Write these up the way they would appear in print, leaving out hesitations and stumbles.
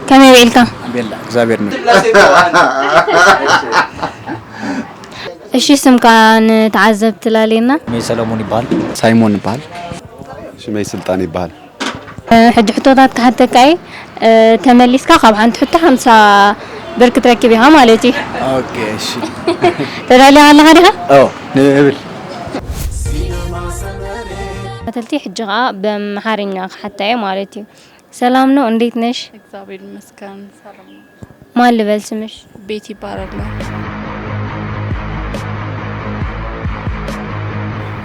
كم يبيلك بيلا እግዚአብሔር ነው እሺ ስም ካን ተዓዘብት ላሌና መይ ሰለሞን ይባል ሳይሞን ይባል እሺ መይ ስልጣን ይባል حج حطوطات كحتكاي تمليسكا خاب عند حتى 50 برك تركبيها مالتي اوكي እሺ تدالي على غاديها نبل قتلتي حجغا بمحارኛ حتى مالتي سلام ነው እንዴት ነሽ እግዚአብሔር ይመስገን ሰላም ነው ማን ልበል ስምሽ ቤት ይባላል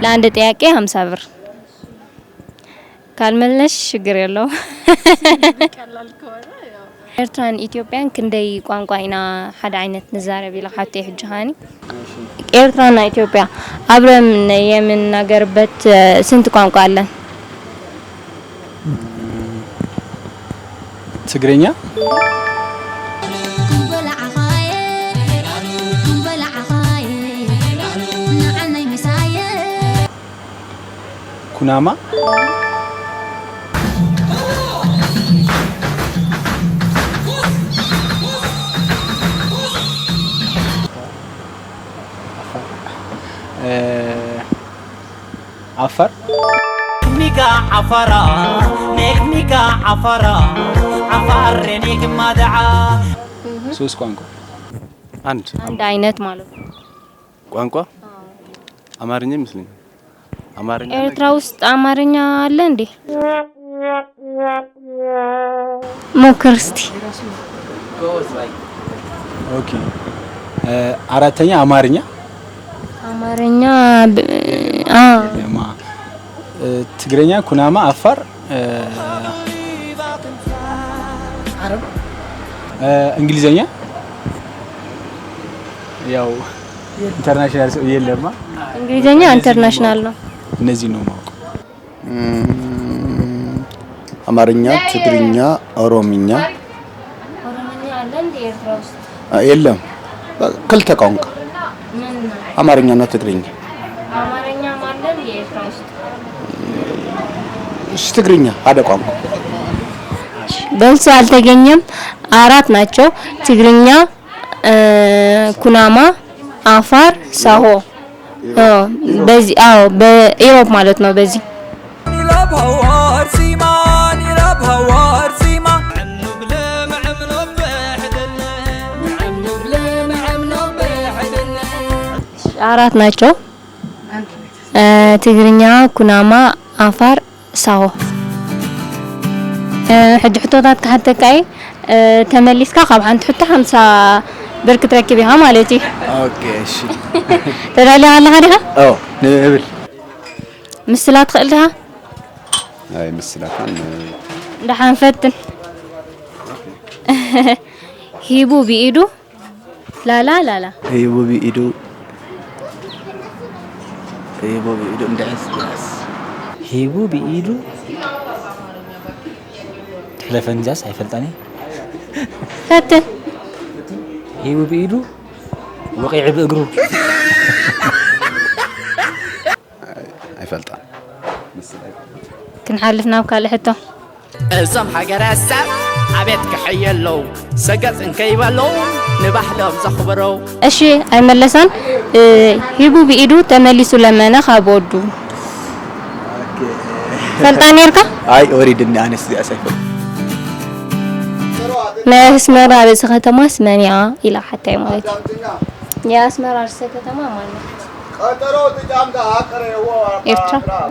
ለአንድ ጥያቄ 50 ብር ካልመለሽ ችግር የለው ቀላል ከሆነ ያው ኤርትራን ኢትዮጵያን ክንደይ ቋንቋይና ሓደ አይነት ንዛረብ ኢላ ሓቴ ሕጅሃኒ ኤርትራና ኢትዮጵያ አብረን የምንናገርበት ስንት ቋንቋ አለን ትግርኛ ኩናማ عفر ميكا عفرا نيك ميكا عفرا عفر نيك مدعا ሶስት ቋንቋ አንድ አይነት ማለት ቋንቋ አማርኛ ይመስለኛል አማርኛ ኤርትራ ውስጥ አማርኛ አለ እንዴ ሞክርስቲ ኦኬ አራተኛ አማርኛ ትግርኛ ኩናማ አፋር አረብ እንግሊዘኛ ያው ኢንተርናሽናል የለማ እንግሊዘኛ ኢንተርናሽናል ነው እነዚህ ነው ማውቀው አማርኛ ትግርኛ ኦሮምኛ አለ እንዴ ኤርትራ ውስጥ የለም ክልተ ቋንቋ አማርኛና ትግርኛ አማርኛ ማለት እንዴ ኤርትራ ውስጥ ትግርኛ አደ ቋንቋ በልሶ አልተገኘም አራት ናቸው ትግርኛ ኩናማ አፋር ሳሆ በዚህ በኢሮብ ማለት ነው በዚህ አራት ናቸው ትግርኛ ኩናማ አፋር ሳሆ حج حطوطات كحتكاي تمليسكا خاب عند حتى 50 برك تركبيها مالتي اوكي እሺ تدالي على غاديها نبل مسلات خلها اي مسلات دحان فتن هيبو بيدو لا هيبو بيدو اندعس هيبو بيدو ለፈንጃስ አይፈልጣኔ ፈተን ይው በይዱ ወቂዕ በእግሩ አይፈልጣን ክንሓልፍና ካልሕቶ እዞም ሃገር አሳብ አቤት ከሐየለው ሰገጽን ከይበለው ንባህሎም ዘኽብረው እሺ አይመለሳን ሂቡ በይዱ ተመሊሱ ለመነ ካብወዱ ፈልጣኔ ይርካ አይ ኦሪድኒ አንስ ያሳይፈል ما اسمر رئيس ختمة اسمنيا إلى حتى مالك يا اسمر رئيس ختمة مالك إرترا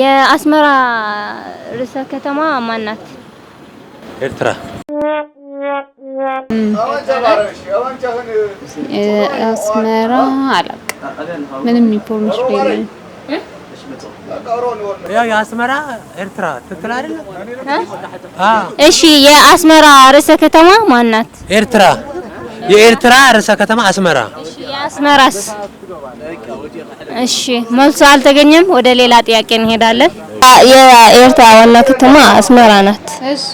يا اسمر رئيس ختمة مالك إرترا اسمر علق من የሚፖርምሽ በይኝ يا اسمرا ኤርትራ ትክክል አይደል እሺ የአስመራ ርዕሰ ከተማ ማን ናት ኤርትራ የኤርትራ ርዕሰ ከተማ አስመራ እሺ የአስመራስ እሺ መልሱ አልተገኘም ወደ ሌላ ጥያቄ እንሄዳለን የኤርትራ ዋና ከተማ አስመራ ናት እሺ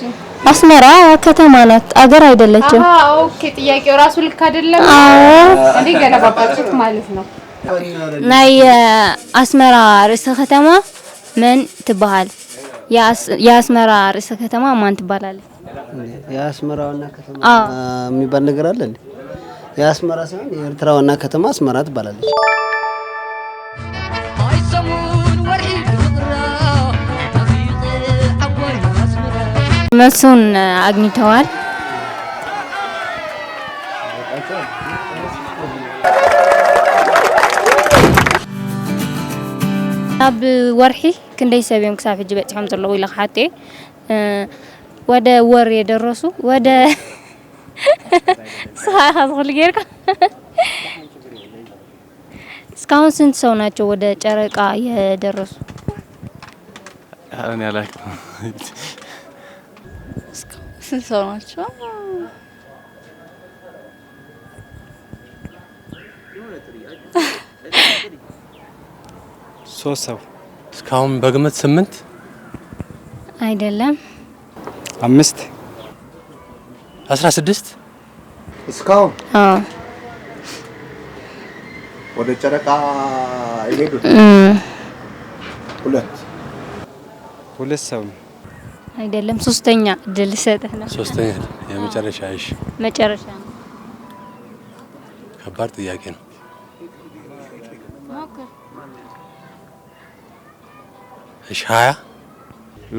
አስመራ ከተማ ናት አገር አይደለችም ኦኬ ጥያቄው ራሱ ልክ አይደለም እንዴ ገለባባችሁት ማለት ነው ናይ አስመራ ርዕሰ ከተማ ምን ትባሃል የአስመራ ርዕሰ ከተማ ማን ትባላለች? የአስመራ ዋና ከተማ የሚባል ነገር አለ እንዴ? የአስመራ ሳይሆን የኤርትራ ዋና ከተማ አስመራ ትባላለች። መልሱን አግኝተዋል። ኣብ ወርሒ ክንደይ ሰብ እዮም ክሳብ ሕጂ በፂሖም ዘለዉ ኢለ ሓቴ ወደ ወር የደረሱ ወደ ዝኽእል ጌርካ እስካሁን ስንት ሰው ናቸው ወደ ጨረቃ የደረሱ? እኔ አላውቅም። ስንት ሰው ናቸው? ሶስት ሰው እስካሁን በግምት 8 አይደለም 5 16 እስካሁን አዎ ወደ ጨረቃ የሄዱት ሁለት ሰው አይደለም። ሶስተኛ እድል ሰጠህ ነው። ሶስተኛ የመጨረሻ እሺ፣ መጨረሻ ከባድ ጥያቄ ነው። እሺ 20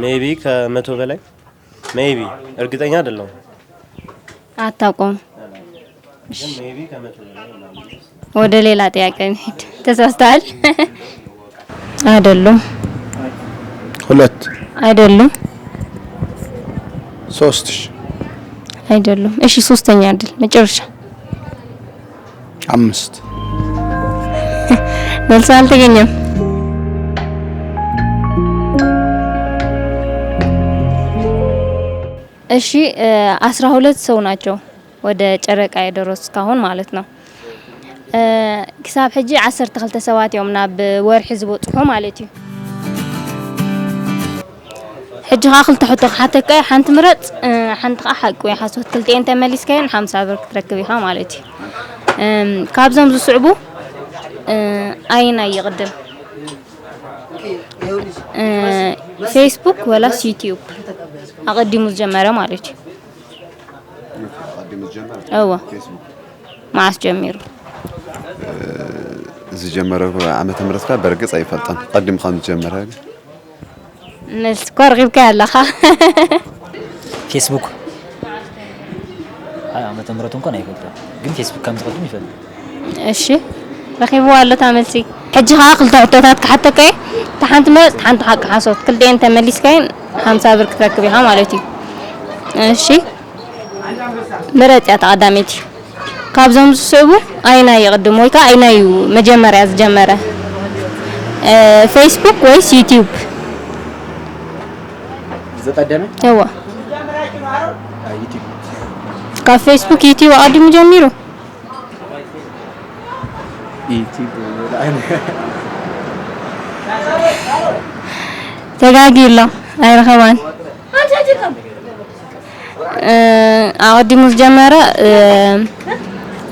ሜቢ ከ100 በላይ ሜቢ እርግጠኛ አይደለሁም። አታውቁም? ሜቢ ከ100 በላይ ወደ ሌላ ጥያቄ እንሂድ። ተሳስተሃል። አይደሉም። 2 አይደሉም። 3 አይደሉም። እሺ ሶስተኛ አይደል? መጨረሻ 5 መልስ አልተገኘም። እሺ 12 ሰው ናቸው ወደ ጨረቃ የደረሱ እስካሁን ማለት ነው። ክሳብ ሕጂ 12 ሰባት እዮም ናብ ወርሒ ዝበፅሑ ማለት እዩ። ሕጂ ኻ ክልተ ሕቶ ክሓተካ ሓንቲ ምረፅ ሓንቲ ኻ ሓቂ ወይ ሓሶት ክልቲአን ተመሊስካየን 50 ብር ክትረክብ ኢኻ ማለት እዩ። ካብዞም ዝስዕቡ ኣይና ይቅድም? ፌስቡክ ወላስ ዩቲዩብ አቀዲሙ ጀመረ ማለት እዩ? አዎ ማስ ጀሚሩ ዝጀመረው ዓመተ ምህረት ካ በርግጽ አይፈልጣን ቀድም ከም ጀመረ ነስ ቆርቂብካ ያለኻ ፌስቡክ ዓመተ ምህረት እንኳን አይፈልጣን ግን ፌስቡክ ከም ተቀድም ይፈልጥ። እሺ ረኺቡ አለ ታመልሲ ሕጂ ኻ ክልተ ሕቶታት ክሓተከ ተሓንቲ መጽ ተሓንቲ ሓቂ ሓሶት ክልቴን ተመሊስካይን 50 ብር ክትረክብ ኢኻ ማለት እዩ። እሺ ምረጽ ያ ተቀዳሚት ካብዞም ዝስዕቡ አይና ይቅድም ወይ ካ አይና እዩ መጀመሪያ ዝጀመረ? ፌስቡክ ወይስ ዩቲዩብ? ዘቀደመ እዋ ዩቲዩብ ከፌስቡክ ዩቲዩብ አቀዲሙ ጀሚሩ ዩቲዩብ ተጋጊላ አይረኸባን አቀዲሙ ዝጀመረ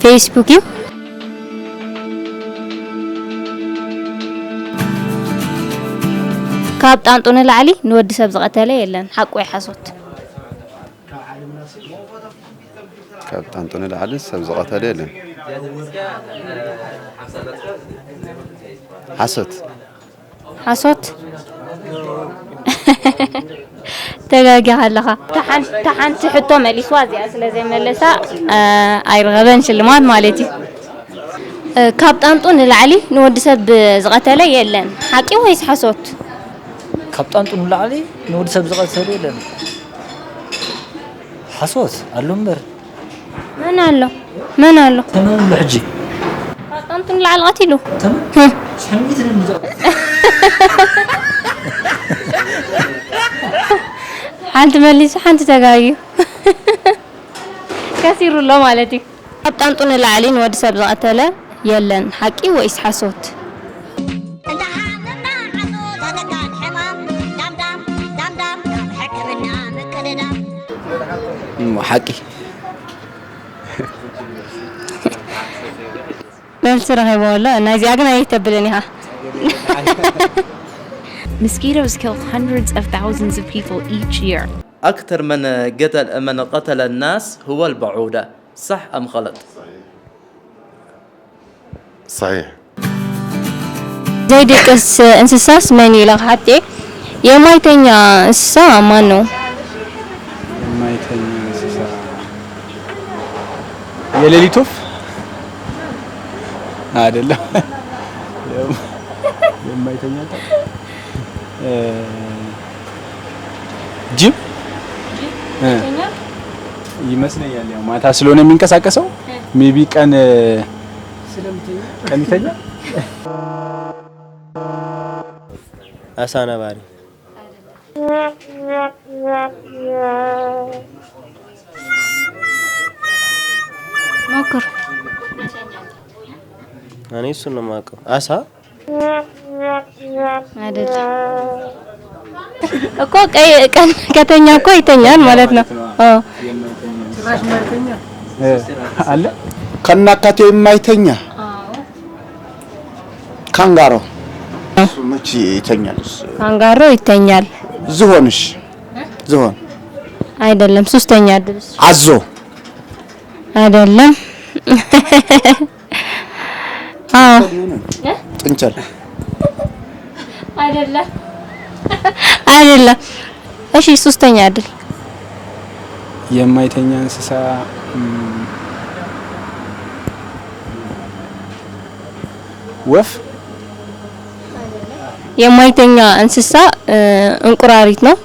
ፌስቡክ እዩ። ካብ ጣንጡ ንላዕሊ ንወዲ ሰብ ዝቀተለ የለን ሓቂ ወይ ሓሶት? ካብ ጣንጡ ንላዕሊ ሰብ ዝቀተለ የለን ሓሶት ሓሶት ተጋጊ ኣለኻ ተሓንቲ ሕቶ መሊስዋ እዚኣ ስለዘይመለሳ ኣይረኸበን ሽልማት ማለት እዩ። ካብ ጣንጡ ንላዕሊ ንወዲ ሰብ ዝቀተለ የለን ሓቂ ወይስ ሓሶት? ካብ ጣንጡ ንላዕሊ ንወዲ ሰብ ዝቀተለ የለን ሓሶት ኣሎ እምበር መን ኣሎ መን ኣሎ ተመን ሕጂ ካብ ጣንጡ ንላዕሊ ቀቲሉ ሓንቲ መሊሱ ሓንቲ ተጋጊ ከሲሩሎ ማለት እዩ። ካብ ጣንጡ ንላዕሊ ንወዲ ሰብ ዝቀተለ የለን ሓቂ ወይስ ሓሶት? ሓቂ መልስ ረኺቦ ኣሎ ናይዚኣ ግን ኣይተብልን ኢኻ Mosquitoes kill hundreds of thousands of people each year. أكثر من قتل الناس هو البعوضة. صح أم غلط؟ صحيح. زي دقس انسساس ماني لغحتي የማይተኛ እንስሳ ማን ነው? የማይተኛ እንስሳ የሌሊት ወፍ አይደለም። የማይተኛ ጅብ ይመስለኛል። ያው ማታ ስለሆነ የሚንቀሳቀሰው ሜቢ ቀን ይተኛ። አሳ ነባሪ ሞክር። እኔ እሱን ነው የማውቀው። አሳ አይደለም እኮ ቀን ከተኛ እኮ ይተኛል ማለት ነው። አዎ አለ ከናካቴው የማይተኛ ካንጋሮ መቼ ይተኛል? ካንጋሮ ይተኛል። ዝሆንሽ ዝሆን አይደለም። ሶስተኛ ድርስ አዞ አይደለም። አዎ ጥንቸል አይደለም። አይደለም። እሺ ሶስተኛ ድል የማይተኛ እንስሳ ወፍ የማይተኛ እንስሳ እንቁራሪት ነው።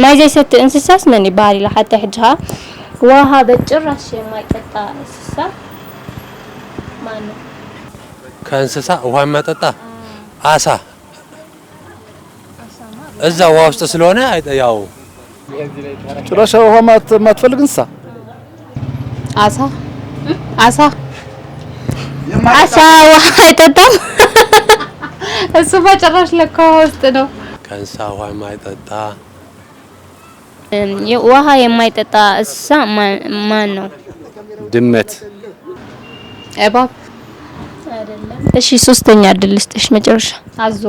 ማይዘሰት እንስሳስ ምን ይባል ለሐታ ሕጅሃ ውሃ በጭራሽ የማይጠጣ እንስሳ ማን ነው? ከእንስሳ ውሃ የማይጠጣ አሳ እዛ ውሃ ውስጥ ስለሆነ ያው ጭራሽ ውሃ ማትፈልግ እንስሳ አሳ አሳ ውሃ አይጠጣም። እሱ በጭራሽ ለካ ውስጥ ነው። ከእንስሳ ውሃ የማይጠጣ ውሃ የማይጠጣ እንስሳ ማን ነው? ድመት እባብ አይደለም። እሺ ሶስተኛ እድል ልስጥሽ መጨረሻ። አዞ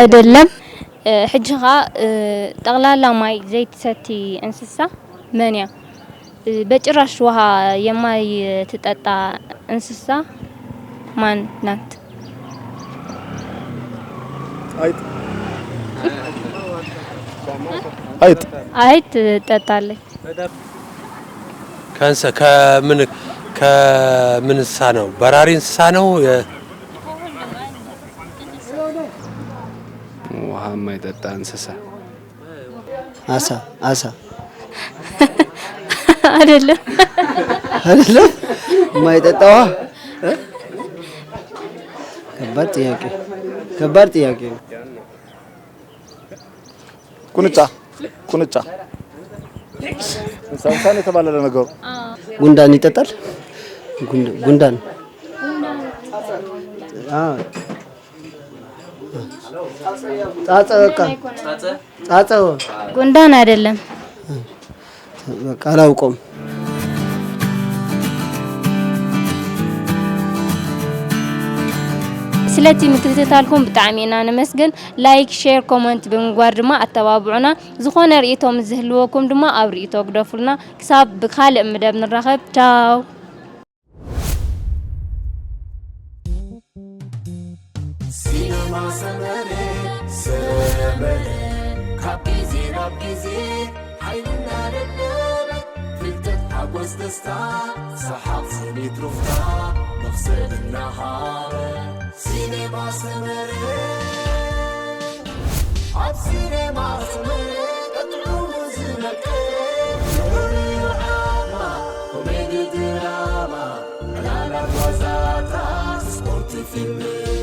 አይደለም። ሕጅኻ ጠቅላላ ማይ ዘይትሰቲ እንስሳ መንያ በጭራሽ ውሃ የማይትጠጣ እንስሳ ማን ናት? አይጥ ትጠጣለች። ከምን እንስሳ ነው? በራሪ እንስሳ ነው። ውሃ የማይጠጣ እንስሳ አሳ አይደለም። አይደለም የማይጠጣ ውሃ። ከባድ ጥያቄ። ቁንጫ እንስሳን የተባለ ነገሩ ጉንዳን ይጠጣል። ጉንዳን ጻጻ ጉንዳን አይደለም። በቃ አላውቀውም። ስለቲ ምክትታልኩም ብጣዕሚ ኢና ንመስግን። ላይክ ሼር ኮሜንት ብምግባር ድማ አተባብዑና። ዝኾነ ርእይቶም ዝህልወኩም ድማ ኣብ ርእይቶ ግደፉልና። ክሳብ ብካልእ መደብ ንራኸብ። ቻው ሲነማ ሰመሬ ካፒዚ ዓይንና ደደበ ፍልጠት ሓጎስ ደስታ ሰሓቕ ስኒት ሩፍታ መኽሰልና ሃበ ሲኔማ ሰመሬ ኣብ ሲኔማ ሰመሬ ቀጥዑሙ ዝነቀ ርዩ ዓማ ኮሜዲ ድራማ ዕላላት ዋዛታት ስፖርት ፊልም